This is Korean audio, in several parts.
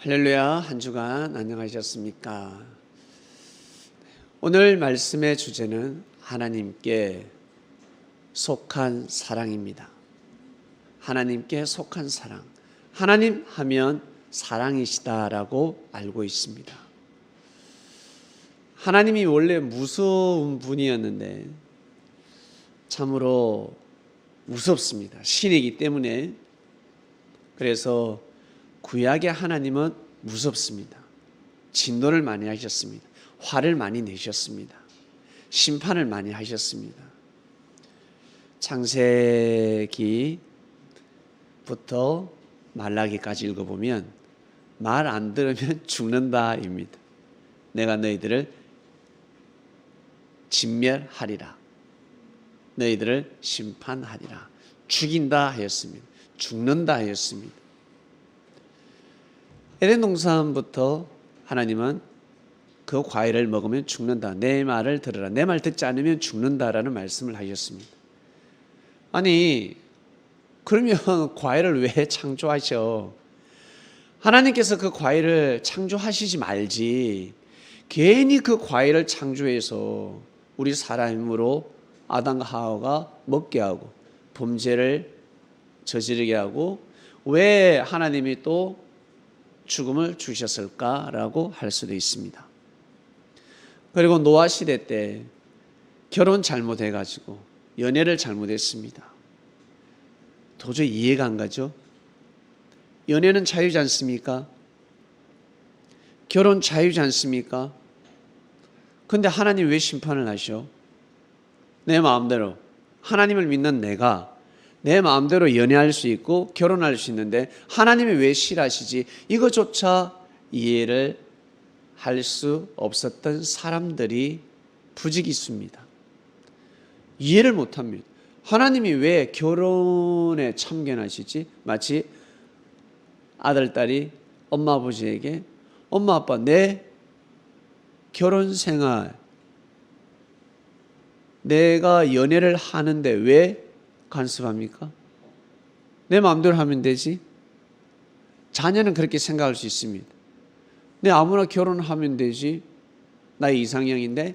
할렐루야. 한 주간 안녕하셨습니까? 오늘 말씀의 주제는 하나님께 속한 사랑입니다. 하나님께 속한 사랑. 하나님 하면 사랑이시다라고 알고 있습니다. 하나님이 원래 무서운 분이었는데 참으로 무섭습니다. 신이기 때문에. 그래서 구약의 하나님은 무섭습니다. 진노를 많이 하셨습니다. 화를 많이 내셨습니다. 심판을 많이 하셨습니다. 창세기부터 말라기까지 읽어보면 말 안 들으면 죽는다입니다. 내가 너희들을 진멸하리라. 너희들을 심판하리라. 죽인다 하였습니다. 죽는다 하였습니다. 에덴 동산부터 하나님은 그 과일을 먹으면 죽는다. 내 말을 들으라. 내 말 듣지 않으면 죽는다라는 말씀을 하셨습니다. 아니, 그러면 과일을 왜 창조하셔? 하나님께서 그 과일을 창조하시지 말지. 괜히 그 과일을 창조해서 우리 사람으로 아담과 하와가 먹게 하고 범죄를 저지르게 하고 왜 하나님이 또 죽음을 주셨을까라고 할 수도 있습니다. 그리고 노아 시대 때 결혼 잘못해가지고 연애를 잘못했습니다. 도저히 이해가 안 가죠? 연애는 자유지 않습니까? 결혼 자유지 않습니까? 근데 하나님 왜 심판을 하셔? 내 마음대로 하나님을 믿는 내가 내 마음대로 연애할 수 있고 결혼할 수 있는데 하나님이 왜 싫어하시지? 이것조차 이해를 할 수 없었던 사람들이 부지기수입니다. 이해를 못합니다. 하나님이 왜 결혼에 참견하시지? 마치 아들, 딸이 엄마, 아버지에게 엄마, 아빠 내 결혼 생활 내가 연애를 하는데 왜 간섭합니까? 내 마음대로 하면 되지. 자녀는 그렇게 생각할 수 있습니다. 내 아무나 결혼하면 되지. 나의 이상형인데.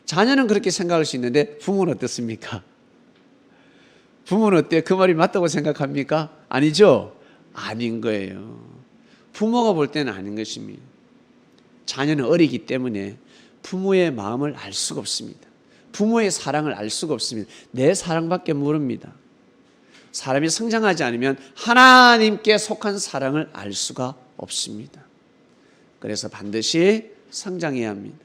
자녀는 그렇게 생각할 수 있는데 부모는 어떻습니까? 부모는 어때요? 그 말이 맞다고 생각합니까? 아니죠? 아닌 거예요. 부모가 볼 때는 아닌 것입니다. 자녀는 어리기 때문에 부모의 마음을 알 수가 없습니다. 부모의 사랑을 알 수가 없습니다. 내 사랑밖에 모릅니다. 사람이 성장하지 않으면 하나님께 속한 사랑을 알 수가 없습니다. 그래서 반드시 성장해야 합니다.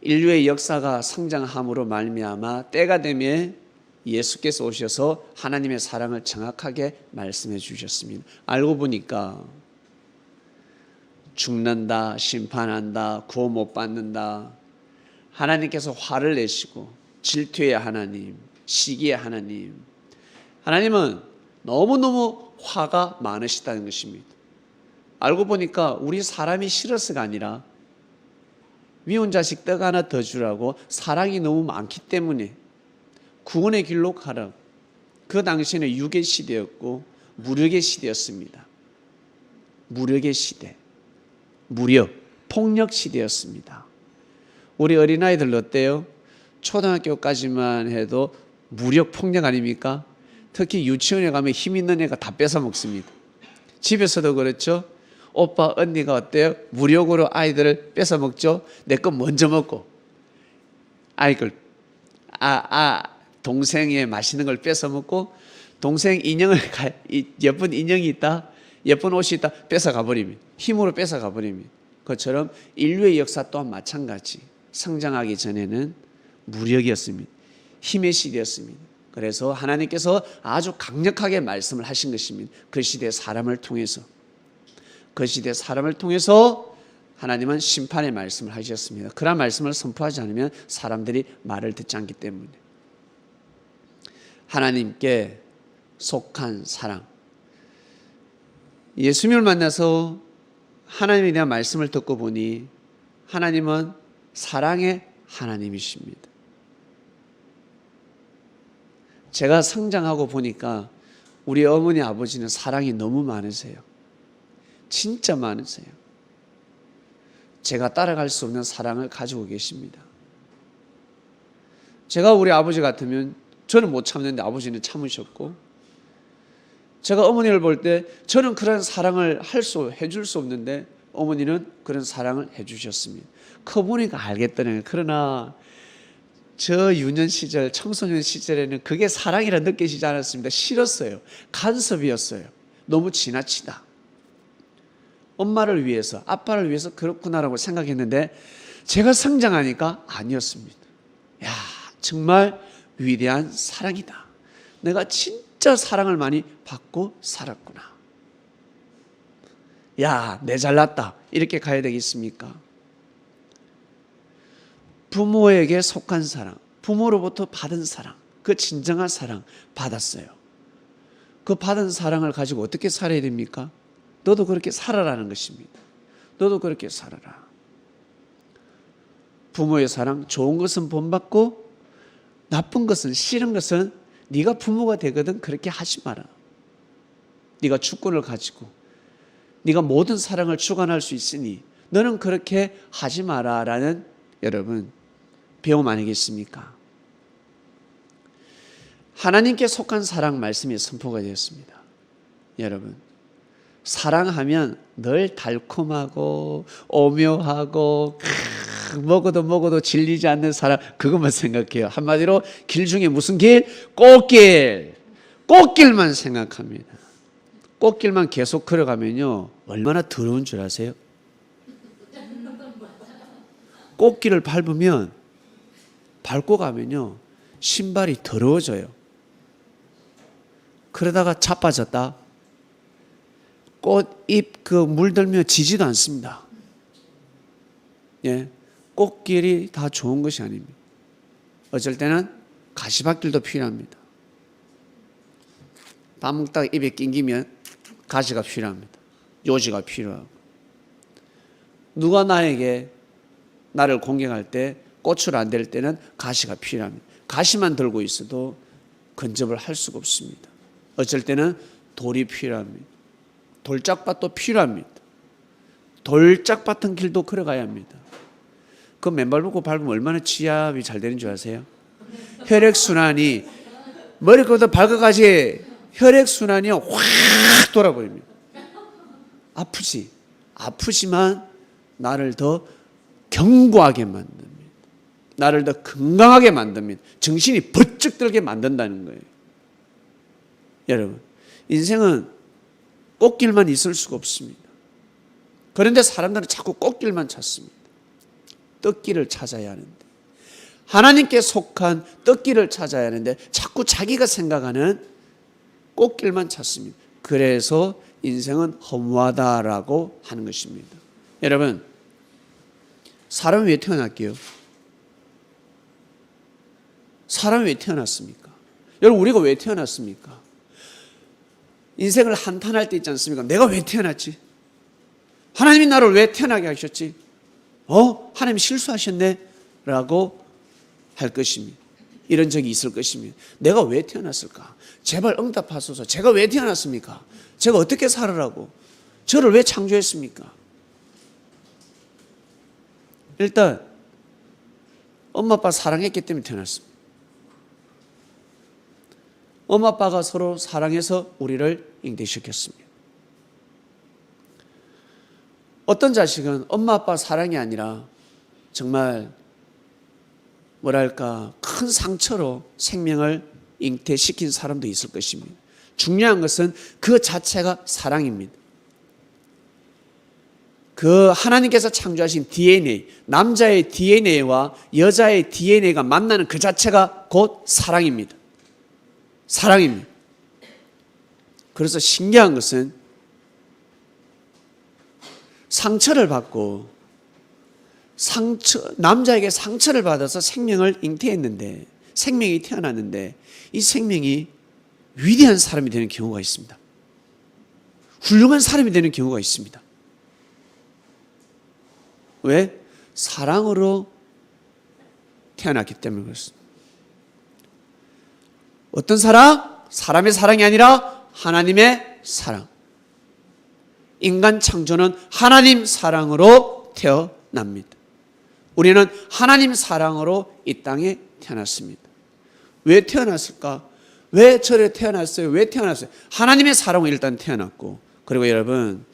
인류의 역사가 성장함으로 말미암아 때가 되면 예수께서 오셔서 하나님의 사랑을 정확하게 말씀해 주셨습니다. 알고 보니까 죽는다, 심판한다, 구원 못 받는다. 하나님께서 화를 내시고 질투의 하나님, 시기의 하나님. 하나님은 너무너무 화가 많으시다는 것입니다. 알고 보니까 우리 사람이 싫어서가 아니라 미운 자식 떡 하나 더 주라고 사랑이 너무 많기 때문에 구원의 길로 가라. 그 당시에는 육의 시대였고 무력의 시대였습니다. 무력의 시대, 무력, 폭력 시대였습니다. 우리 어린아이들 어때요? 초등학교까지만 해도 무력 폭력 아닙니까? 특히 유치원에 가면 힘 있는 애가 다 뺏어 먹습니다. 집에서도 그렇죠? 오빠, 언니가 어때요? 무력으로 아이들을 뺏어 먹죠? 내 거 먼저 먹고 아이들 동생의 맛있는 걸 뺏어 먹고 동생 인형을 예쁜 인형이 있다, 예쁜 옷이 있다 뺏어 가버립니다. 힘으로 뺏어 가버립니다. 그것처럼 인류의 역사 또한 마찬가지. 성장하기 전에는 무력이었습니다. 힘의 시대였습니다. 그래서 하나님께서 아주 강력하게 말씀을 하신 것입니다. 그 시대 사람을 통해서. 그 시대 사람을 통해서 하나님은 심판의 말씀을 하셨습니다. 그런 말씀을 선포하지 않으면 사람들이 말을 듣지 않기 때문에. 하나님께 속한 사랑. 예수님을 만나서 하나님에 대한 말씀을 듣고 보니 하나님은 사랑의 하나님이십니다. 제가 성장하고 보니까 우리 어머니 아버지는 사랑이 너무 많으세요. 진짜 많으세요. 제가 따라갈 수 없는 사랑을 가지고 계십니다. 제가 우리 아버지 같으면 저는 못 참는데 아버지는 참으셨고, 제가 어머니를 볼 때 저는 그런 사랑을 해줄 수 없는데 어머니는 그런 사랑을 해주셨습니다. 커보니까 알겠더라고요. 그러나 저 유년 시절, 청소년 시절에는 그게 사랑이라 느껴지지 않았습니다. 싫었어요. 간섭이었어요. 너무 지나치다. 엄마를 위해서, 아빠를 위해서 그렇구나라고 생각했는데 제가 성장하니까 아니었습니다. 야, 정말 위대한 사랑이다. 내가 진짜 사랑을 많이 받고 살았구나. 야, 내 잘났다. 이렇게 가야 되겠습니까? 부모에게 속한 사랑, 부모로부터 받은 사랑, 그 진정한 사랑 받았어요. 그 받은 사랑을 가지고 어떻게 살아야 됩니까? 너도 그렇게 살아라는 것입니다. 너도 그렇게 살아라. 부모의 사랑, 좋은 것은 본받고 나쁜 것은, 싫은 것은 네가 부모가 되거든 그렇게 하지 마라. 네가 주권을 가지고 네가 모든 사랑을 주관할 수 있으니 너는 그렇게 하지 마라라는 여러분 배움 아니겠습니까? 하나님께 속한 사랑 말씀이 선포가 되었습니다. 여러분, 사랑하면 늘 달콤하고 오묘하고 먹어도 질리지 않는 사랑, 그것만 생각해요. 한마디로 길 중에 무슨 길? 꽃길. 꽃길만 생각합니다. 꽃길만 계속 걸어가면요 얼마나 더러운 줄 아세요? 꽃길을 밟고 가면요 신발이 더러워져요. 그러다가 자빠졌다, 꽃잎 물들면 지지도 않습니다. 예, 꽃길이 다 좋은 것이 아닙니다. 어쩔 때는 가시밭길도 필요합니다. 밥 먹다가 입에 낑기면 가시가 필요합니다. 요지가 필요하고, 누가 나를 공격할 때 꽃을 안 댈 때는 가시가 필요합니다. 가시만 들고 있어도 근접을 할 수가 없습니다. 어쩔 때는 돌이 필요합니다. 돌짝밭도 필요합니다. 돌짝밭은 길도 걸어가야 합니다. 그 맨발 걷고 밟으면 얼마나 지압이 잘 되는 줄 아세요? 혈액순환이 머리부터 발끝까지 혈액순환이 확 돌아버립니다. 아프지만 나를 더 견고하게 만듭니다. 나를 더 건강하게 만듭니다. 정신이 번쩍 들게 만든다는 거예요. 여러분, 인생은 꽃길만 있을 수가 없습니다. 그런데 사람들은 자꾸 꽃길만 찾습니다. 떡길을 찾아야 하는데, 하나님께 속한 떡길을 찾아야 하는데 자꾸 자기가 생각하는 꽃길만 찾습니다. 그래서 인생은 허무하다라고 하는 것입니다. 여러분, 사람은 왜 태어났게요? 사람이 왜 태어났습니까? 여러분, 우리가 왜 태어났습니까? 인생을 한탄할 때 있지 않습니까? 내가 왜 태어났지? 하나님이 나를 왜 태어나게 하셨지? 하나님 실수하셨네? 라고 할 것입니다. 이런 적이 있을 것입니다. 내가 왜 태어났을까? 제발 응답하소서. 제가 왜 태어났습니까? 제가 어떻게 살으라고? 저를 왜 창조했습니까? 일단 엄마 아빠 사랑했기 때문에 태어났습니다. 엄마 아빠가 서로 사랑해서 우리를 잉태시켰습니다. 어떤 자식은 엄마 아빠 사랑이 아니라 정말 큰 상처로 생명을 잉태시킨 사람도 있을 것입니다. 중요한 것은 그 자체가 사랑입니다. 그 하나님께서 창조하신 DNA, 남자의 DNA와 여자의 DNA가 만나는 그 자체가 곧 사랑입니다. 사랑입니다. 그래서 신기한 것은 상처를 받고 남자에게 상처를 받아서 생명을 잉태했는데, 생명이 태어났는데 이 생명이 위대한 사람이 되는 경우가 있습니다. 훌륭한 사람이 되는 경우가 있습니다. 왜? 사랑으로 태어났기 때문에 그렇습니다. 어떤 사랑? 사람의 사랑이 아니라 하나님의 사랑. 인간 창조는 하나님 사랑으로 태어납니다. 우리는 하나님 사랑으로 이 땅에 태어났습니다. 왜 태어났을까? 왜 저를 태어났어요? 왜 태어났어요? 하나님의 사랑으로 일단 태어났고, 그리고 여러분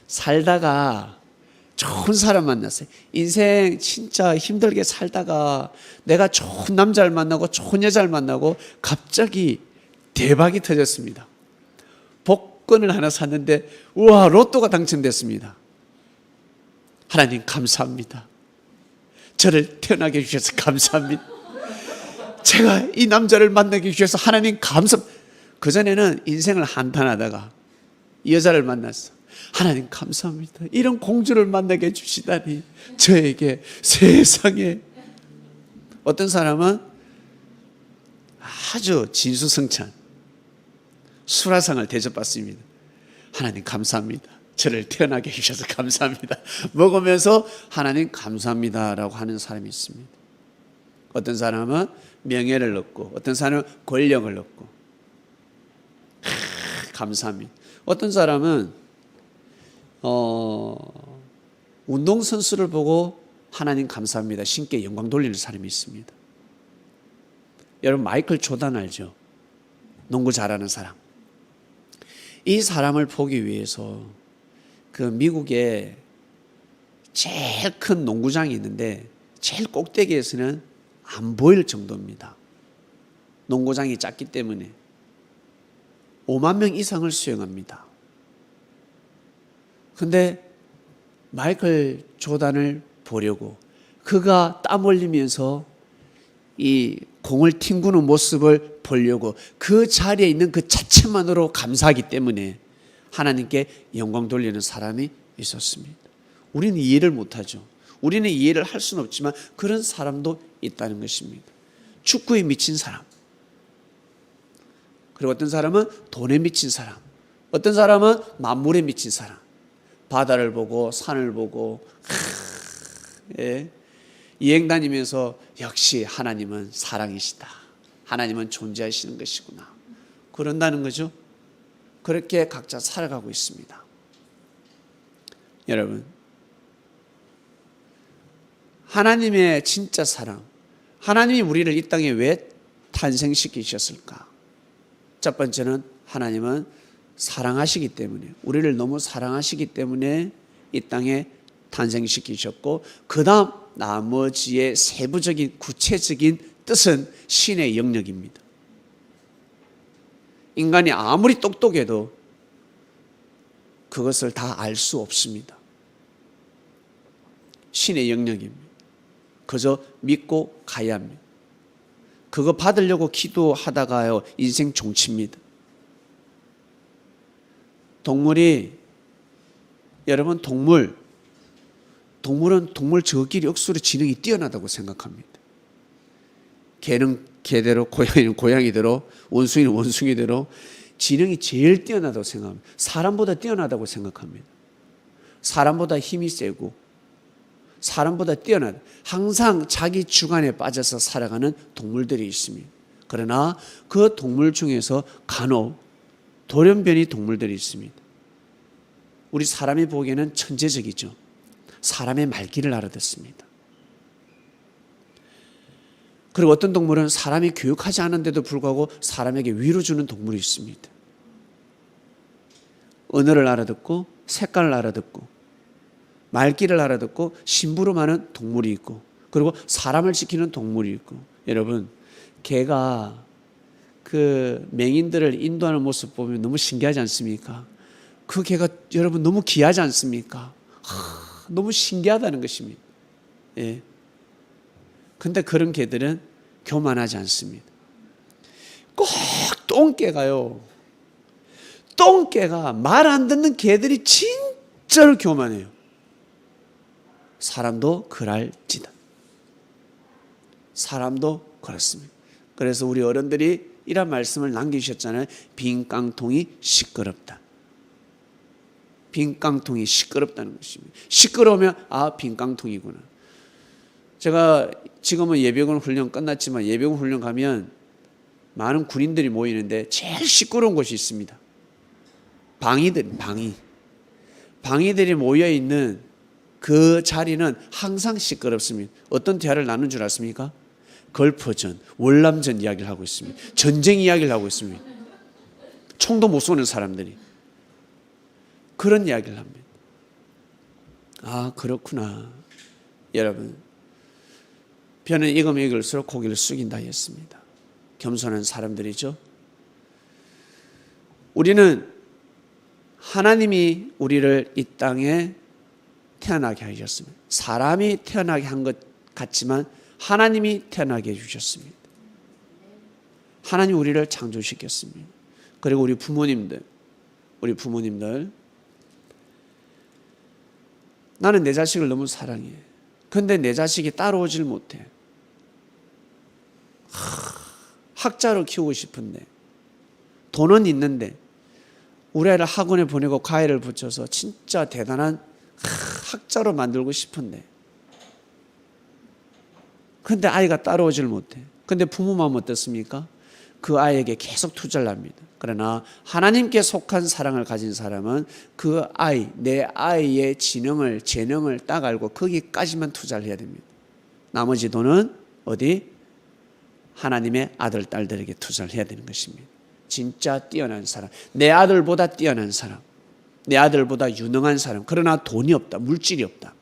살다가 좋은 사람 만났어요. 인생 진짜 힘들게 살다가 내가 좋은 남자를 만나고 좋은 여자를 만나고 갑자기 대박이 터졌습니다. 복권을 하나 샀는데 우와, 로또가 당첨됐습니다. 하나님 감사합니다. 저를 태어나게 해주셔서 감사합니다. 제가 이 남자를 만나게 해주셔서 하나님 감사합니다. 그전에는 인생을 한탄하다가 이 여자를 만났어. 하나님 감사합니다. 이런 공주를 만나게 해주시다니 저에게 세상에. 어떤 사람은 아주 진수성찬 수라상을 대접받습니다. 하나님 감사합니다. 저를 태어나게 해주셔서 감사합니다. 먹으면서 하나님 감사합니다라고 하는 사람이 있습니다. 어떤 사람은 명예를 얻고, 어떤 사람은 권력을 얻고 감사합니다. 어떤 사람은 운동선수를 보고 하나님 감사합니다 신께 영광 돌리는 사람이 있습니다. 여러분 마이클 조단 알죠? 농구 잘하는 사람. 이 사람을 보기 위해서 그 미국에 제일 큰 농구장이 있는데 제일 꼭대기에서는 안 보일 정도입니다. 농구장이 작기 때문에 5만 명 이상을 수용합니다. 근데 마이클 조단을 보려고 그가 땀 흘리면서 이 공을 튕구는 모습을 보려고 그 자리에 있는 그 자체만으로 감사하기 때문에 하나님께 영광 돌리는 사람이 있었습니다. 우리는 이해를 못하죠. 우리는 이해를 할 수는 없지만 그런 사람도 있다는 것입니다. 축구에 미친 사람, 그리고 어떤 사람은 돈에 미친 사람, 어떤 사람은 만물에 미친 사람, 바다를 보고 산을 보고 여행 다니면서 역시 하나님은 사랑이시다, 하나님은 존재하시는 것이구나, 그런다는 거죠. 그렇게 각자 살아가고 있습니다. 여러분, 하나님의 진짜 사랑, 하나님이 우리를 이 땅에 왜 탄생시키셨을까? 첫 번째는 하나님은 사랑하시기 때문에, 우리를 너무 사랑하시기 때문에 이 땅에 탄생시키셨고, 그 다음 나머지의 세부적인 구체적인 뜻은 신의 영역입니다. 인간이 아무리 똑똑해도 그것을 다 알 수 없습니다. 신의 영역입니다. 그저 믿고 가야 합니다. 그거 받으려고 기도하다가요 인생 종칩니다. 동물이, 여러분 동물은 동물 저끼리 억수로 지능이 뛰어나다고 생각합니다. 개는 개대로, 고양이는 고양이대로, 원숭이는 원숭이대로 지능이 제일 뛰어나다고 생각합니다. 사람보다 뛰어나다고 생각합니다. 사람보다 힘이 세고 사람보다 뛰어난, 항상 자기 주관에 빠져서 살아가는 동물들이 있습니다. 그러나 그 동물 중에서 간혹 돌연변이 동물들이 있습니다. 우리 사람이 보기에는 천재적이죠. 사람의 말귀를 알아듣습니다. 그리고 어떤 동물은 사람이 교육하지 않은데도 불구하고 사람에게 위로 주는 동물이 있습니다. 언어를 알아듣고 색깔을 알아듣고 말귀를 알아듣고 심부름하는 동물이 있고, 그리고 사람을 지키는 동물이 있고. 여러분, 개가 그 맹인들을 인도하는 모습 보면 너무 신기하지 않습니까? 그 개가 여러분 너무 귀하지 않습니까? 너무 신기하다는 것입니다. 예. 근데 그런 개들은 교만하지 않습니다. 꼭 똥개가요, 똥개가 말 안 듣는 개들이 진짜로 교만해요. 사람도 그랄지다. 사람도 그렇습니다. 그래서 우리 어른들이 이런 말씀을 남기셨잖아요. 빈 깡통이 시끄럽다. 빈 깡통이 시끄럽다는 것입니다. 시끄러우면 빈 깡통이구나. 제가 지금은 예비군 훈련 끝났지만 예비군 훈련 가면 많은 군인들이 모이는데 제일 시끄러운 곳이 있습니다. 방이. 방이들이 모여 있는 그 자리는 항상 시끄럽습니다. 어떤 대화를 나눈 줄 아십니까? 걸프전, 월남전 이야기를 하고 있습니다. 전쟁 이야기를 하고 있습니다. 총도 못 쏘는 사람들이 그런 이야기를 합니다. 아, 그렇구나. 여러분, 벼는 익으면 익을수록 고기를 숙인다 했습니다. 겸손한 사람들이죠. 우리는 하나님이 우리를 이 땅에 태어나게 하셨습니다. 사람이 태어나게 한 것 같지만 하나님이 태어나게 해주셨습니다. 하나님 우리를 창조시켰습니다. 그리고 우리 부모님들 나는 내 자식을 너무 사랑해. 근데 내 자식이 따라오질 못해. 학자로 키우고 싶은데, 돈은 있는데 우리 아이를 학원에 보내고 과외를 붙여서 진짜 대단한 학자로 만들고 싶은데, 근데 아이가 따라오질 못해. 근데 부모 마음 어떻습니까? 그 아이에게 계속 투자를 합니다. 그러나 하나님께 속한 사랑을 가진 사람은 그 아이, 내 아이의 재능을 딱 알고 거기까지만 투자를 해야 됩니다. 나머지 돈은 어디? 하나님의 아들, 딸들에게 투자를 해야 되는 것입니다. 진짜 뛰어난 사람, 내 아들보다 뛰어난 사람, 내 아들보다 유능한 사람, 그러나 돈이 없다, 물질이 없다,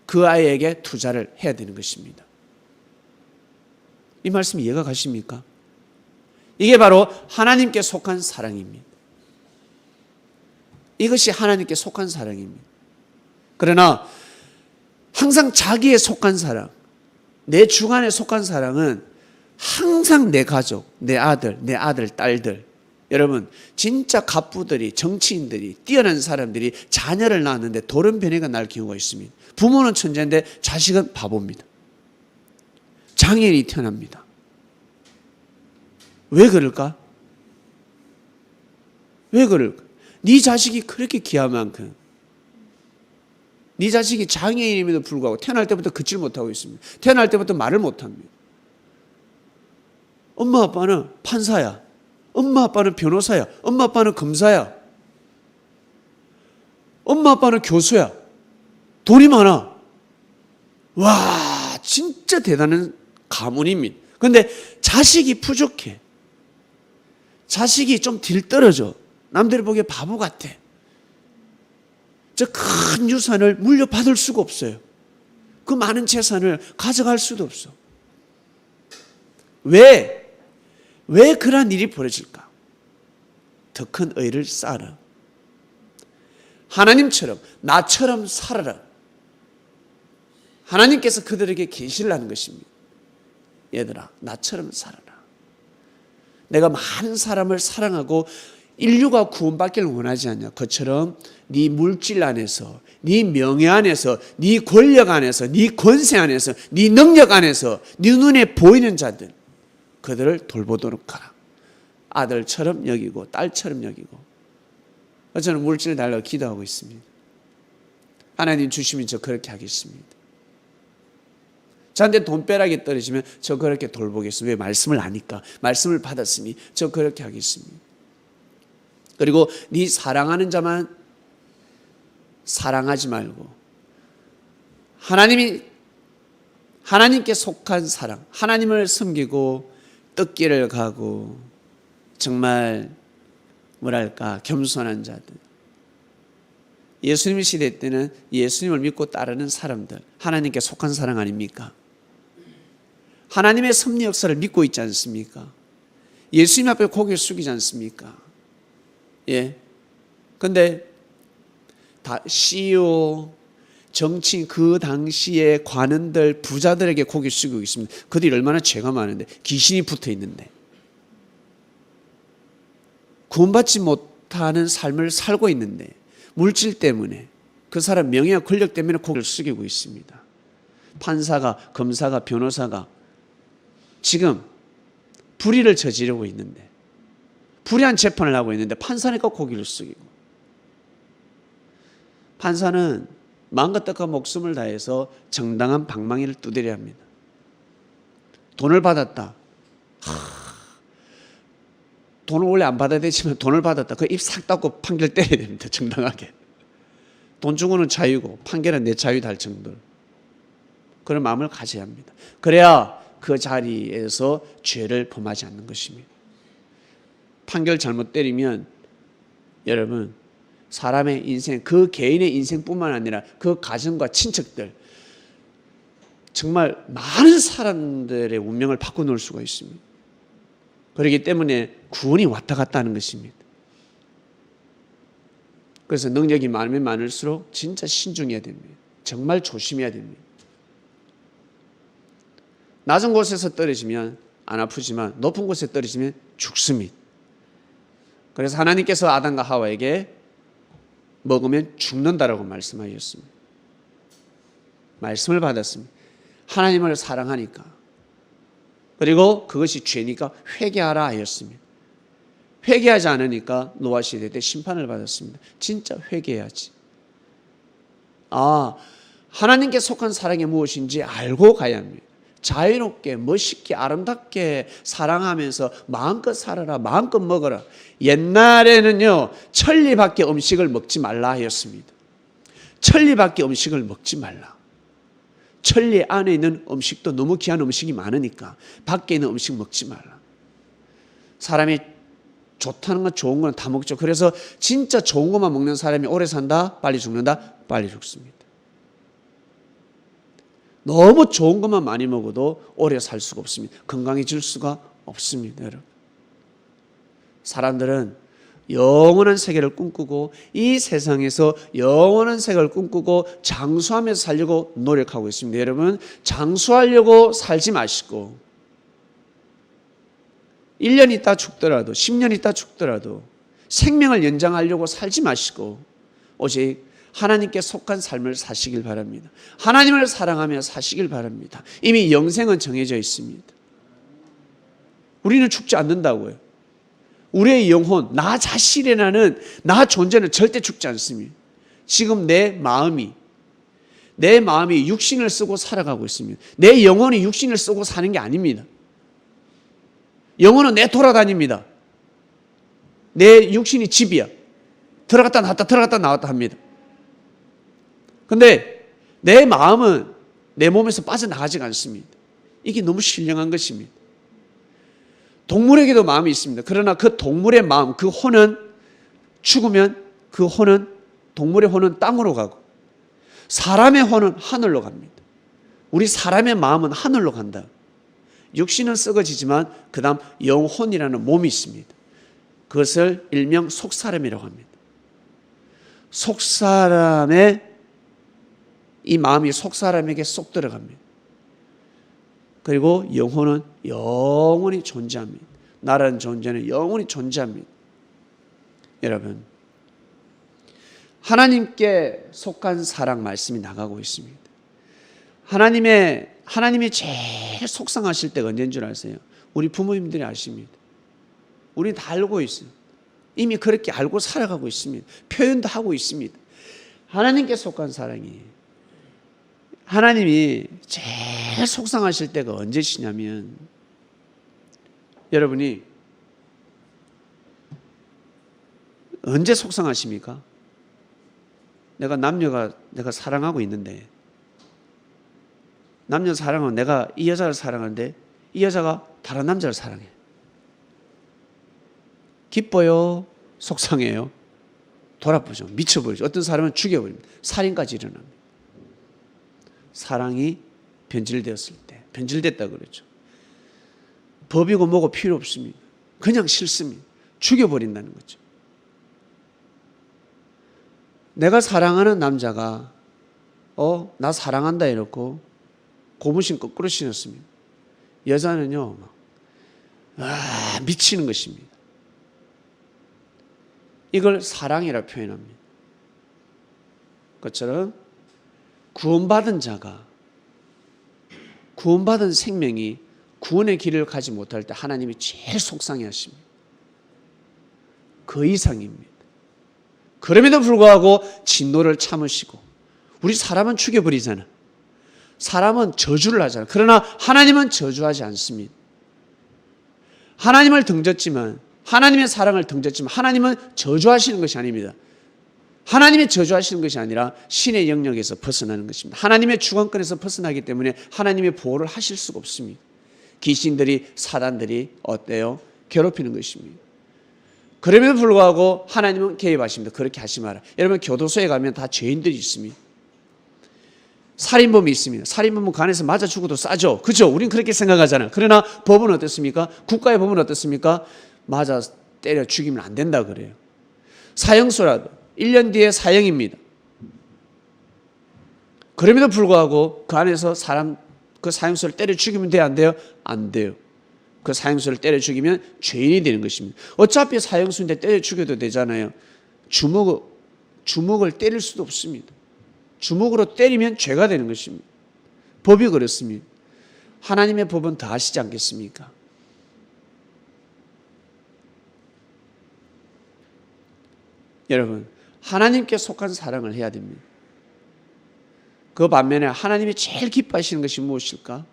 그 아이에게 투자를 해야 되는 것입니다. 이 말씀 이해가 가십니까? 이게 바로 하나님께 속한 사랑입니다. 이것이 하나님께 속한 사랑입니다. 그러나 항상 자기에 속한 사랑, 내 주관에 속한 사랑은 항상 내 가족, 내 아들, 딸들. 여러분, 진짜 갑부들이, 정치인들이, 뛰어난 사람들이 자녀를 낳았는데 돌연변이가 날 경우가 있습니다. 부모는 천재인데 자식은 바보입니다. 장애인이 태어납니다. 왜 그럴까? 왜 그럴까? 네 자식이 그렇게 귀한 만큼, 네 자식이 장애인임에도 불구하고 태어날 때부터 걷질 못하고 있습니다. 태어날 때부터 말을 못합니다. 엄마 아빠는 판사야, 엄마 아빠는 변호사야, 엄마 아빠는 검사야, 엄마 아빠는 교수야, 돈이 많아. 와, 진짜 대단한 가문입니다. 그런데 자식이 부족해. 자식이 좀 딜떨어져. 남들이 보기에 바보 같아. 저 큰 유산을 물려받을 수가 없어요. 그 많은 재산을 가져갈 수도 없어. 왜 그러한 일이 벌어질까? 더 큰 의를 쌓아라. 하나님처럼, 나처럼 살아라. 하나님께서 그들에게 계시를 하는 것입니다. 얘들아, 나처럼 살아라. 내가 많은 사람을 사랑하고 인류가 구원받기를 원하지 않냐? 그처럼 네 물질 안에서, 네 명예 안에서, 네 권력 안에서, 네 권세 안에서, 네 능력 안에서 네 눈에 보이는 자들, 그들을 돌보도록 하라. 아들처럼 여기고 딸처럼 여기고. 저는 물질을 달라고 기도하고 있습니다. 하나님 주시면 저 그렇게 하겠습니다. 저한테 돈벼락이 떨어지면 저 그렇게 돌보겠습니다. 왜? 말씀을 아니까. 말씀을 받았으니 저 그렇게 하겠습니다. 그리고 네 사랑하는 자만 사랑하지 말고 하나님께 속한 사랑, 하나님을 섬기고 뜻길을 가고 정말 뭐랄까 겸손한 자들. 예수님 시대 때는 예수님을 믿고 따르는 사람들, 하나님께 속한 사랑 아닙니까? 하나님의 섭리 역사를 믿고 있지 않습니까? 예수님 앞에 고개 숙이지 않습니까? 예. 근데 다 CEO, 정치인, 그 당시의 관원들, 부자들에게 고개 숙이고 있습니다. 그들이 얼마나 죄가 많은데, 귀신이 붙어 있는데, 구원받지 못하는 삶을 살고 있는데, 물질 때문에, 그 사람 명예와 권력 때문에 고개를 숙이고 있습니다. 판사가, 검사가, 변호사가 지금 불의를 저지르고 있는데, 불의한 재판을 하고 있는데 판사니까 고개를 숙이고, 판사는 마음과 뜻과 목숨을 다해서 정당한 방망이를 두드려야 합니다. 돈을 받았다. 돈을 원래 안 받아야 되지만 돈을 받았다. 그 입 싹 닫고 판결 때려야 됩니다. 정당하게. 돈 주고는 자유고 판결은 내 자유 달 정도 그런 마음을 가져야 합니다. 그래야 그 자리에서 죄를 범하지 않는 것입니다. 판결 잘못 때리면 여러분 사람의 인생, 그 개인의 인생뿐만 아니라 그 가정과 친척들 정말 많은 사람들의 운명을 바꿔놓을 수가 있습니다. 그렇기 때문에 구원이 왔다 갔다 하는 것입니다. 그래서 능력이 많으면 많을수록 진짜 신중해야 됩니다. 정말 조심해야 됩니다. 낮은 곳에서 떨어지면 안 아프지만 높은 곳에 떨어지면 죽습니다. 그래서 하나님께서 아담과 하와에게 먹으면 죽는다라고 말씀하셨습니다. 말씀을 받았습니다. 하나님을 사랑하니까. 그리고 그것이 죄니까 회개하라 하였습니다. 회개하지 않으니까 노아 시대 때 심판을 받았습니다. 진짜 회개해야지. 하나님께 속한 사랑이 무엇인지 알고 가야 합니다. 자유롭게 멋있게 아름답게 사랑하면서 마음껏 살아라, 마음껏 먹어라. 옛날에는요 천리밖에 음식을 먹지 말라 하였습니다. 천리밖에 음식을 먹지 말라. 천리 안에 있는 음식도 너무 귀한 음식이 많으니까 밖에 있는 음식 먹지 말라. 사람이 좋다는 건 좋은 건 다 먹죠. 그래서 진짜 좋은 것만 먹는 사람이 오래 산다, 빨리 죽는다, 빨리 죽습니다. 너무 좋은 것만 많이 먹어도 오래 살 수가 없습니다. 건강해질 수가 없습니다, 여러분. 사람들은 영원한 세계를 꿈꾸고 이 세상에서 영원한 세계를 꿈꾸고 장수하면서 살려고 노력하고 있습니다. 여러분, 장수하려고 살지 마시고 1년 있다 죽더라도 10년 있다 죽더라도 생명을 연장하려고 살지 마시고 오직 하나님께 속한 삶을 사시길 바랍니다. 하나님을 사랑하며 사시길 바랍니다. 이미 영생은 정해져 있습니다. 우리는 죽지 않는다고요. 우리의 영혼, 나 자신이라는 나 존재는 절대 죽지 않습니다. 지금 내 마음이 육신을 쓰고 살아가고 있습니다. 내 영혼이 육신을 쓰고 사는 게 아닙니다. 영혼은 내 돌아다닙니다. 내 육신이 집이야. 들어갔다 나왔다 들어갔다 나왔다 합니다. 근데 내 마음은 내 몸에서 빠져나가지가 않습니다. 이게 너무 신령한 것입니다. 동물에게도 마음이 있습니다. 그러나 그 동물의 마음, 그 혼은 죽으면 그 혼은, 동물의 혼은 땅으로 가고 사람의 혼은 하늘로 갑니다. 우리 사람의 마음은 하늘로 간다. 육신은 썩어지지만 그 다음 영혼이라는 몸이 있습니다. 그것을 일명 속사람이라고 합니다. 속사람의 이 마음이 속사람에게 쏙 들어갑니다. 그리고 영혼은 영원히 존재합니다. 나라는 존재는 영원히 존재합니다. 여러분, 하나님께 속한 사랑 말씀이 나가고 있습니다. 하나님이 제일 속상하실 때가 언제인 줄 아세요? 우리 부모님들이 아십니다. 우리 다 알고 있어요. 이미 그렇게 알고 살아가고 있습니다. 표현도 하고 있습니다. 하나님께 속한 사랑이 하나님이 제일 속상하실 때가 언제시냐면 여러분이 언제 속상하십니까? 내가 사랑하고 있는데 남녀 사랑하면 내가 이 여자를 사랑하는데 이 여자가 다른 남자를 사랑해. 기뻐요? 속상해요? 돌아보죠. 미쳐버리죠. 어떤 사람은 죽여버립니다. 살인까지 일어납니다. 사랑이 변질되었을 때, 변질됐다 그러죠. 법이고 뭐고 필요 없습니다. 그냥 싫습니다. 죽여버린다는 거죠. 내가 사랑하는 남자가 나 사랑한다 이렇고 고무신 거꾸로 신었습니다. 여자는요 미치는 것입니다. 이걸 사랑이라 표현합니다. 그것처럼 구원받은 자가, 구원받은 생명이 구원의 길을 가지 못할 때 하나님이 제일 속상해 하십니다. 그 이상입니다. 그럼에도 불구하고 진노를 참으시고, 우리 사람은 죽여버리잖아. 사람은 저주를 하잖아. 그러나 하나님은 저주하지 않습니다. 하나님을 등졌지만, 하나님의 사랑을 등졌지만 하나님은 저주하시는 것이 아닙니다. 하나님이 저주하시는 것이 아니라 신의 영역에서 벗어나는 것입니다. 하나님의 주관권에서 벗어나기 때문에 하나님의 보호를 하실 수가 없습니다. 귀신들이, 사단들이 어때요? 괴롭히는 것입니다. 그럼에도 불구하고 하나님은 개입하십니다. 그렇게 하지 마라. 여러분, 교도소에 가면 다 죄인들이 있습니다. 살인범이 있습니다. 살인범은 간에서 맞아 죽어도 싸죠. 그죠? 우린 그렇게 생각하잖아요. 그러나 법은 어떻습니까? 국가의 법은 어떻습니까? 맞아 때려 죽이면 안 된다 그래요. 사형수라도 1년 뒤에 사형입니다. 그럼에도 불구하고 그 안에서 사람, 그 사형수를 때려 죽이면 돼요? 안 돼요? 안 돼요. 그 사형수를 때려 죽이면 죄인이 되는 것입니다. 어차피 사형수인데 때려 죽여도 되잖아요. 주먹을 때릴 수도 없습니다. 주먹으로 때리면 죄가 되는 것입니다. 법이 그렇습니다. 하나님의 법은 다 하시지 않겠습니까? 여러분, 하나님께 속한 사랑을 해야 됩니다. 그 반면에 하나님이 제일 기뻐하시는 것이 무엇일까?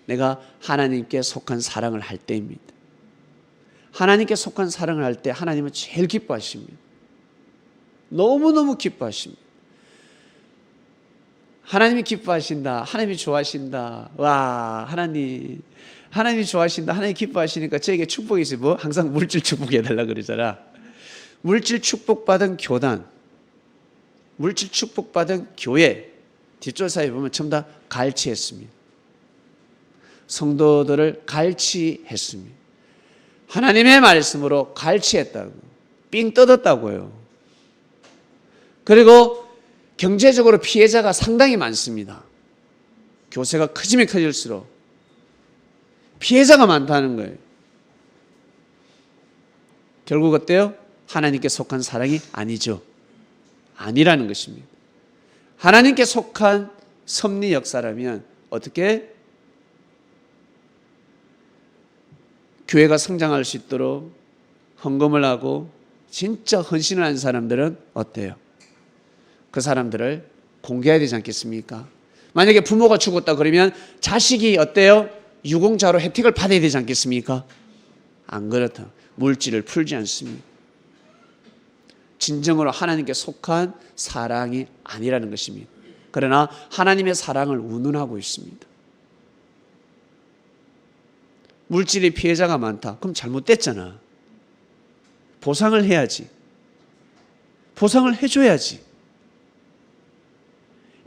내가 하나님께 속한 사랑을 할 때입니다. 하나님께 속한 사랑을 할 때 하나님은 제일 기뻐하십니다. 너무너무 기뻐하십니다. 하나님이 기뻐하신다. 하나님이 좋아하신다. 와, 하나님이 좋아하신다. 하나님이 기뻐하시니까 저에게 축복이 있어요. 뭐? 항상 물질 축복해달라 그러잖아. 물질 축복받은 교단, 물질 축복받은 교회, 뒷조사에 보면 전부 다 갈취했습니다. 성도들을 갈취했습니다. 하나님의 말씀으로 갈취했다고, 삥 뜯었다고요. 그리고 경제적으로 피해자가 상당히 많습니다. 교세가 커지면 커질수록 피해자가 많다는 거예요. 결국 어때요? 하나님께 속한 사랑이 아니죠. 아니라는 것입니다. 하나님께 속한 섭리 역사라면 어떻게 교회가 성장할 수 있도록 헌금을 하고 진짜 헌신을 한 사람들은 어때요? 그 사람들을 공개해야 되지 않겠습니까? 만약에 부모가 죽었다 그러면 자식이 어때요? 유공자로 혜택을 받아야 되지 않겠습니까? 안 그렇다. 물질을 풀지 않습니다. 진정으로 하나님께 속한 사랑이 아니라는 것입니다. 그러나 하나님의 사랑을 운운하고 있습니다. 물질의 피해자가 많다. 그럼 잘못됐잖아. 보상을 해야지. 보상을 해줘야지.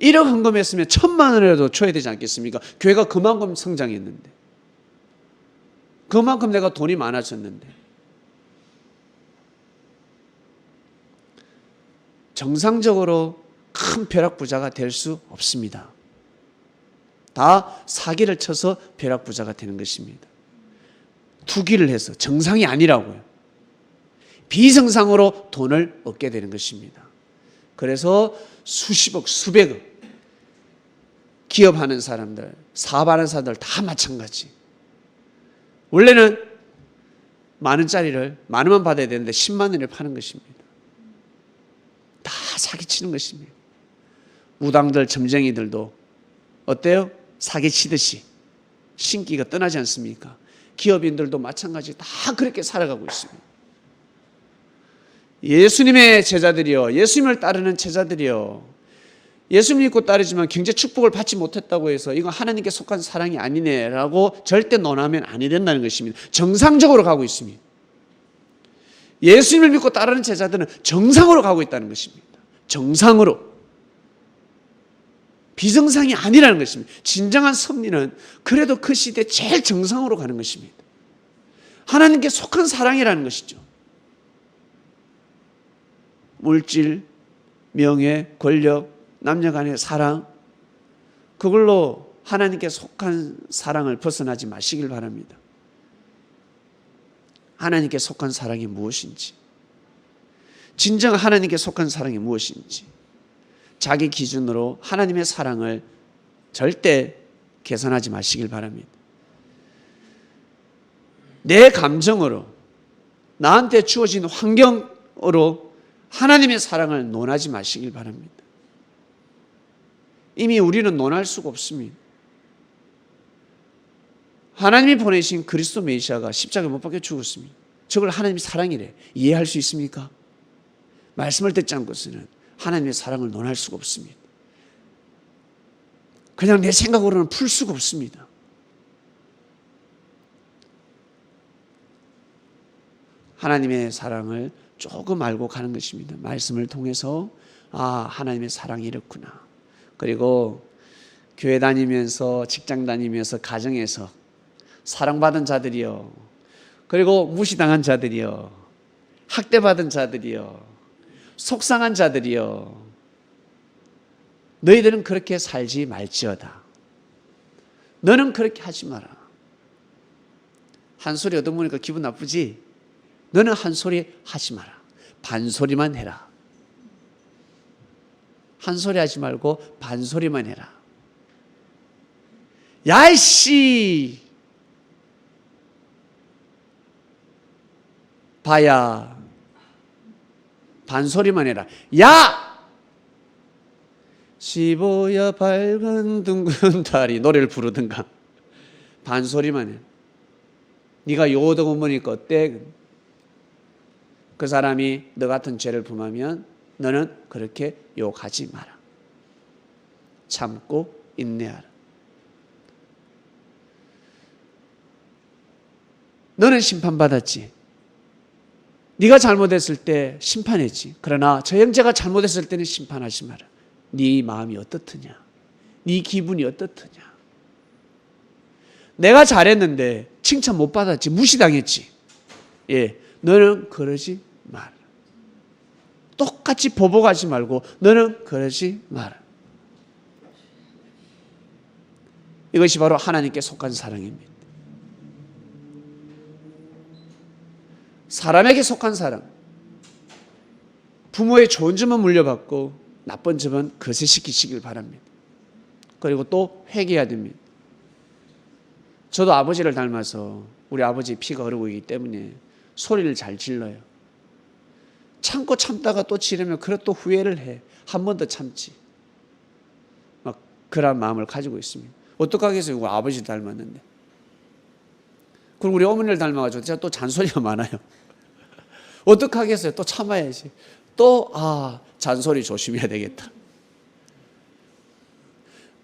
1억 헌금했으면 1,000만 원이라도 줘야 되지 않겠습니까? 교회가 그만큼 성장했는데, 그만큼 내가 돈이 많아졌는데. 정상적으로 큰 벼락부자가 될 수 없습니다. 다 사기를 쳐서 벼락부자가 되는 것입니다. 투기를 해서, 정상이 아니라고요. 비정상으로 돈을 얻게 되는 것입니다. 그래서 수십억, 수백억 기업하는 사람들, 사업하는 사람들 다 마찬가지. 원래는 만 원짜리를 만 원만 받아야 되는데 10만 원에 파는 것입니다. 다 사기치는 것입니다. 무당들, 점쟁이들도 어때요? 사기치듯이 신기가 떠나지 않습니까? 기업인들도 마찬가지 다 그렇게 살아가고 있습니다. 예수님의 제자들이요, 예수님을 따르는 제자들이요, 예수님 믿고 따르지만 경제 축복을 받지 못했다고 해서 이건 하나님께 속한 사랑이 아니네라고 절대 논하면 아니 된다는 것입니다. 정상적으로 가고 있습니다. 예수님을 믿고 따르는 제자들은 정상으로 가고 있다는 것입니다. 정상으로. 비정상이 아니라는 것입니다. 진정한 섭리는 그래도 그 시대 제일 정상으로 가는 것입니다. 하나님께 속한 사랑이라는 것이죠. 물질, 명예, 권력, 남녀 간의 사랑, 그걸로 하나님께 속한 사랑을 벗어나지 마시길 바랍니다. 하나님께 속한 사랑이 무엇인지, 진정 하나님께 속한 사랑이 무엇인지, 자기 기준으로 하나님의 사랑을 절대 계산하지 마시길 바랍니다. 내 감정으로, 나한테 주어진 환경으로 하나님의 사랑을 논하지 마시길 바랍니다. 이미 우리는 논할 수가 없습니다. 하나님이 보내신 그리스도 메시아가 십자가에 못 박혀 죽었습니다. 저걸 하나님이 사랑이래. 이해할 수 있습니까? 말씀을 듣지 않고서는 하나님의 사랑을 논할 수가 없습니다. 그냥 내 생각으로는 풀 수가 없습니다. 하나님의 사랑을 조금 알고 가는 것입니다. 말씀을 통해서 하나님의 사랑이 이렇구나. 그리고 교회 다니면서, 직장 다니면서, 가정에서 사랑받은 자들이요, 그리고 무시당한 자들이요, 학대받은 자들이요, 속상한 자들이요, 너희들은 그렇게 살지 말지어다. 너는 그렇게 하지 마라. 한 소리 얻어먹으니까 기분 나쁘지? 너는 한 소리 하지 마라. 반소리만 해라. 한 소리 하지 말고 반소리만 해라. 야이씨! 봐야. 반소리만 해라. 야! 15야 밝은 둥근 달이, 노래를 부르든가. 반소리만 해. 네가 요거도 못 보니까 어때? 그 사람이 너 같은 죄를 범하면 너는 그렇게 욕하지 마라. 참고 인내하라. 너는 심판받았지. 네가 잘못했을 때 심판했지. 그러나 저 형제가 잘못했을 때는 심판하지 마라. 네 마음이 어떻느냐? 네 기분이 어떻느냐? 내가 잘했는데 칭찬 못 받았지. 무시당했지. 너는 그러지 마라. 똑같이 보복하지 말고 너는 그러지 마라. 이것이 바로 하나님께 속한 사랑입니다. 사람에게 속한 사랑. 부모의 좋은 점은 물려받고 나쁜 점은 거세시키시길 바랍니다. 그리고 또 회개해야 됩니다. 저도 아버지를 닮아서 우리 아버지 피가 흐르고 있기 때문에 소리를 잘 질러요. 참고 참다가 또 지르면 그래 또 후회를 해. 한 번 더 참지. 막 그런 마음을 가지고 있습니다. 어떡하겠어요? 우리 아버지 닮았는데. 그리고 우리 어머니를 닮아가지고 제가 또 잔소리가 많아요. 어떡하겠어요? 또 참아야지. 또 잔소리 조심해야 되겠다.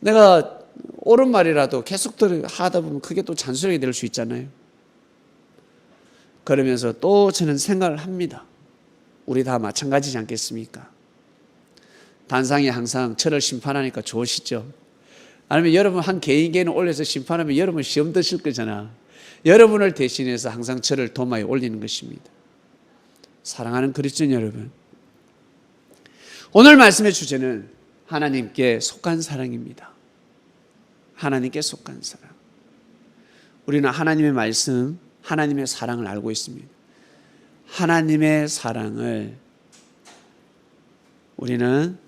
내가 옳은 말이라도 계속 하다 보면 그게 또 잔소리가 될 수 있잖아요. 그러면서 또 저는 생각을 합니다. 우리 다 마찬가지지 않겠습니까? 단상이 항상 저를 심판하니까 좋으시죠? 아니면 여러분 한 개인계는 올려서 심판하면 여러분 시험 드실 거잖아. 여러분을 대신해서 항상 저를 도마에 올리는 것입니다. 사랑하는 그리스도인 여러분, 오늘 말씀의 주제는 하나님께 속한 사랑입니다. 하나님께 속한 사랑. 우리는 하나님의 말씀, 하나님의 사랑을 알고 있습니다. 하나님의 사랑을 우리는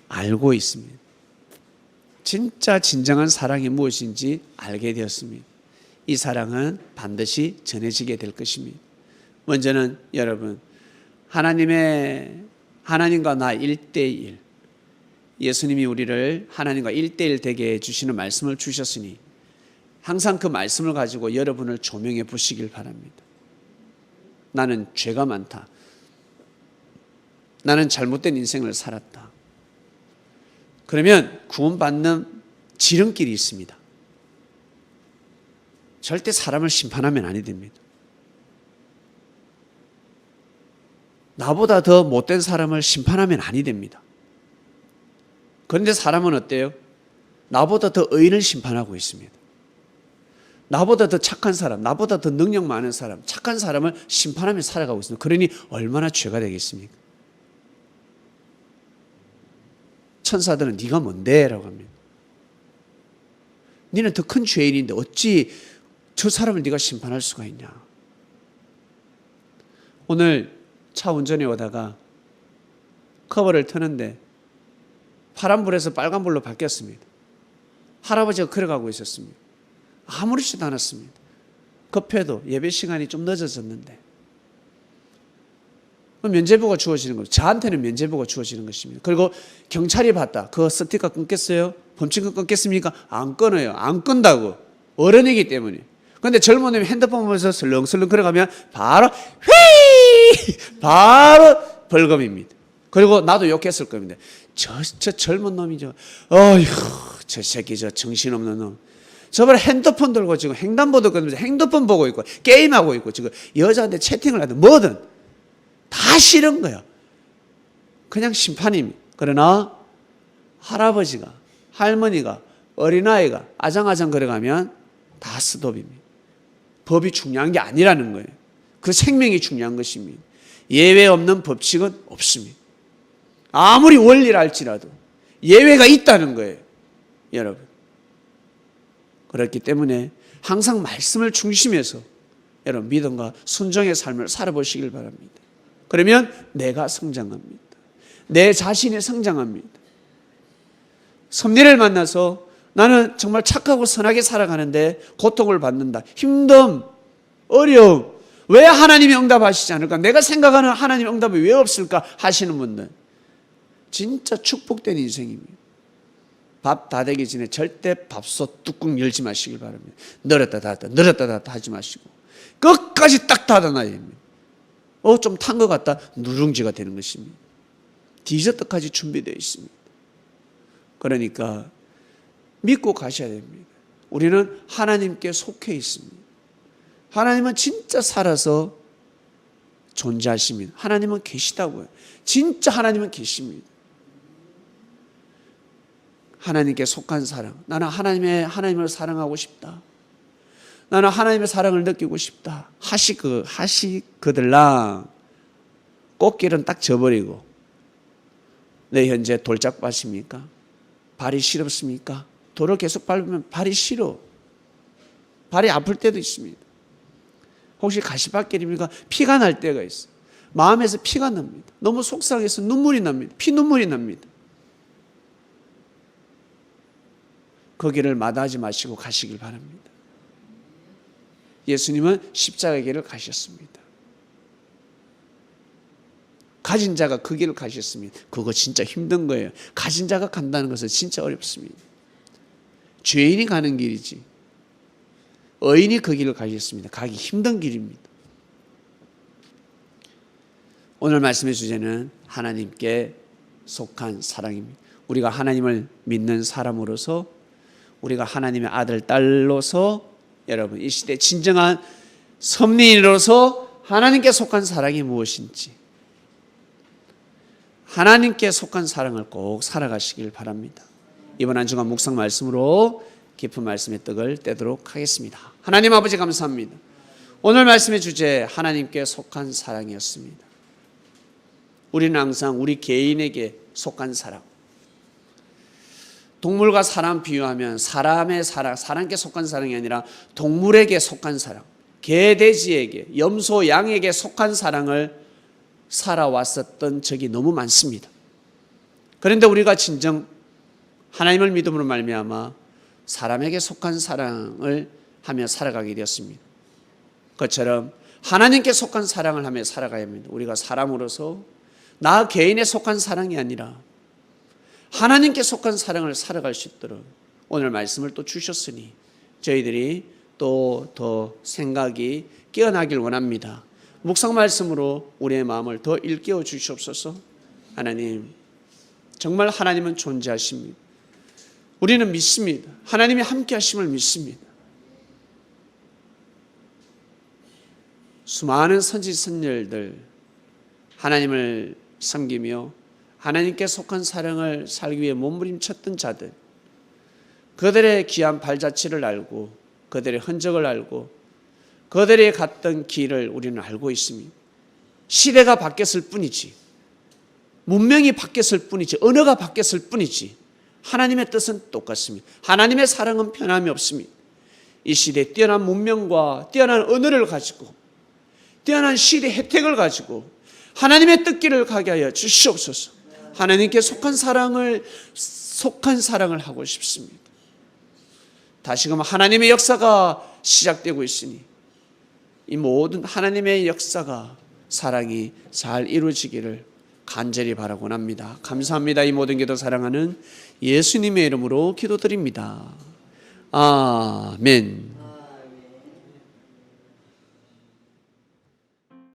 알고 있습니다. 진짜 진정한 사랑이 무엇인지 알게 되었습니다. 이 사랑은 반드시 전해지게 될 것입니다. 먼저는 여러분, 하나님과 나 1대1, 예수님이 우리를 하나님과 1대1 되게 해주시는 말씀을 주셨으니 항상 그 말씀을 가지고 여러분을 조명해 보시길 바랍니다. 나는 죄가 많다. 나는 잘못된 인생을 살았다. 그러면 구원받는 지름길이 있습니다. 절대 사람을 심판하면 아니 됩니다. 나보다 더 못된 사람을 심판하면 아니 됩니다. 그런데 사람은 어때요? 나보다 더 의인을 심판하고 있습니다. 나보다 더 착한 사람, 나보다 더 능력 많은 사람, 착한 사람을 심판하며 살아가고 있습니다. 그러니 얼마나 죄가 되겠습니까? 천사들은 네가 뭔데? 라고 합니다. 너는 더 큰 죄인인데 어찌 저 사람을 네가 심판할 수가 있냐? 오늘 차 운전해 오다가 커버를 트는데 파란불에서 빨간불로 바뀌었습니다. 할아버지가 걸어가고 있었습니다. 아무렇지도 않았습니다. 급해도 예배 시간이 좀 늦어졌는데 면죄부가 주어지는 거죠. 저한테는 면죄부가 주어지는 것입니다. 그리고 경찰이 봤다. 그 스티커 끊겠어요? 범칙금 끊겠습니까? 안 끊어요. 안 끈다고. 어른이기 때문에. 그런데 젊은 놈이 핸드폰 보면서 슬렁슬렁 걸어가면 바로 바로 벌금입니다. 그리고 나도 욕했을 겁니다. 저 젊은 놈이죠. 어휴, 저 새끼 저 정신없는 놈. 저번에 핸드폰 들고 지금 횡단보도 건너면서 핸드폰 보고 있고 게임하고 있고 지금 여자한테 채팅을 하든 뭐든 다 싫은 거야. 그냥 심판입니다. 그러나 할아버지가, 할머니가, 어린아이가 아장아장 걸어가면 다 스톱입니다. 법이 중요한 게 아니라는 거예요. 그 생명이 중요한 것입니다. 예외 없는 법칙은 없습니다. 아무리 원리를 알지라도 예외가 있다는 거예요, 여러분. 그렇기 때문에 항상 말씀을 중심해서 여러분 믿음과 순종의 삶을 살아보시길 바랍니다. 그러면 내가 성장합니다. 내 자신이 성장합니다. 섭리를 만나서 나는 정말 착하고 선하게 살아가는데 고통을 받는다. 힘듦, 어려움. 왜 하나님이 응답하시지 않을까? 내가 생각하는 하나님의 응답이 왜 없을까? 하시는 분들 진짜 축복된 인생입니다. 밥 다 되기 전에 절대 밥솥 뚜껑 열지 마시길 바랍니다. 늘었다 닫았다 늘었다 닫았다 하지 마시고 끝까지 딱 닫아놔야 됩니다. 좀 탄 것 같다 누룽지가 되는 것입니다. 디저트까지 준비되어 있습니다. 그러니까 믿고 가셔야 됩니다. 우리는 하나님께 속해 있습니다. 하나님은 진짜 살아서 존재하십니다. 하나님은 계시다고요. 진짜 하나님은 계십니다. 하나님께 속한 사랑. 나는 하나님을 사랑하고 싶다. 나는 하나님의 사랑을 느끼고 싶다. 하시거들랑 꽃길은 딱 져버리고 내 현재 돌짝밭입니까? 발이 시렵습니까? 돌을 계속 밟으면 발이 시려. 발이 아플 때도 있습니다. 혹시 가시밭길입니까? 피가 날 때가 있어요. 마음에서 피가 납니다. 너무 속상해서 눈물이 납니다. 피눈물이 납니다. 그 길을 마다하지 마시고 가시길 바랍니다. 예수님은 십자가의 길을 가셨습니다. 가진 자가 그 길을 가셨습니다. 그거 진짜 힘든 거예요. 가진 자가 간다는 것은 진짜 어렵습니다. 죄인이 가는 길이지 의인이 그 길을 가셨습니다. 가기 힘든 길입니다. 오늘 말씀의 주제는 하나님께 속한 사랑입니다. 우리가 하나님을 믿는 사람으로서 우리가 하나님의 아들, 딸로서 여러분 이 시대 진정한 섭리인으로서 하나님께 속한 사랑이 무엇인지 하나님께 속한 사랑을 꼭 살아가시길 바랍니다. 이번 한 주간 묵상 말씀으로 깊은 말씀의 떡을 떼도록 하겠습니다. 하나님 아버지 감사합니다. 오늘 말씀의 주제 하나님께 속한 사랑이었습니다. 우리는 항상 우리 개인에게 속한 사랑, 동물과 사람 비유하면 사람의 사랑, 사람께 속한 사랑이 아니라 동물에게 속한 사랑, 개, 돼지에게, 염소, 양에게 속한 사랑을 살아왔었던 적이 너무 많습니다. 그런데 우리가 진정 하나님을 믿음으로 말미암아 사람에게 속한 사랑을 하며 살아가게 되었습니다. 그것처럼 하나님께 속한 사랑을 하며 살아가야 합니다. 우리가 사람으로서 나 개인에 속한 사랑이 아니라 하나님께 속한 사랑을 살아갈 수 있도록 오늘 말씀을 또 주셨으니 저희들이 또 더 생각이 깨어나길 원합니다. 묵상 말씀으로 우리의 마음을 더 일깨워 주시옵소서. 하나님, 정말 하나님은 존재하십니다. 우리는 믿습니다. 하나님이 함께 하심을 믿습니다. 수많은 선지 선열들 하나님을 섬기며 하나님께 속한 사랑을 살기 위해 몸부림쳤던 자들, 그들의 귀한 발자취를 알고 그들의 흔적을 알고 그들이 갔던 길을 우리는 알고 있습니다. 시대가 바뀌었을 뿐이지, 문명이 바뀌었을 뿐이지, 언어가 바뀌었을 뿐이지 하나님의 뜻은 똑같습니다. 하나님의 사랑은 변함이 없습니다. 이 시대에 뛰어난 문명과 뛰어난 언어를 가지고 뛰어난 시대 혜택을 가지고 하나님의 뜻길을 가게 하여 주시옵소서. 하나님께 속한 사랑을 하고 싶습니다. 다시금 하나님의 역사가 시작되고 있으니 이 모든 하나님의 역사가 사랑이 잘 이루어지기를 간절히 바라곤 합니다. 감사합니다. 이 모든 기도 사랑하는 예수님의 이름으로 기도드립니다. 아멘.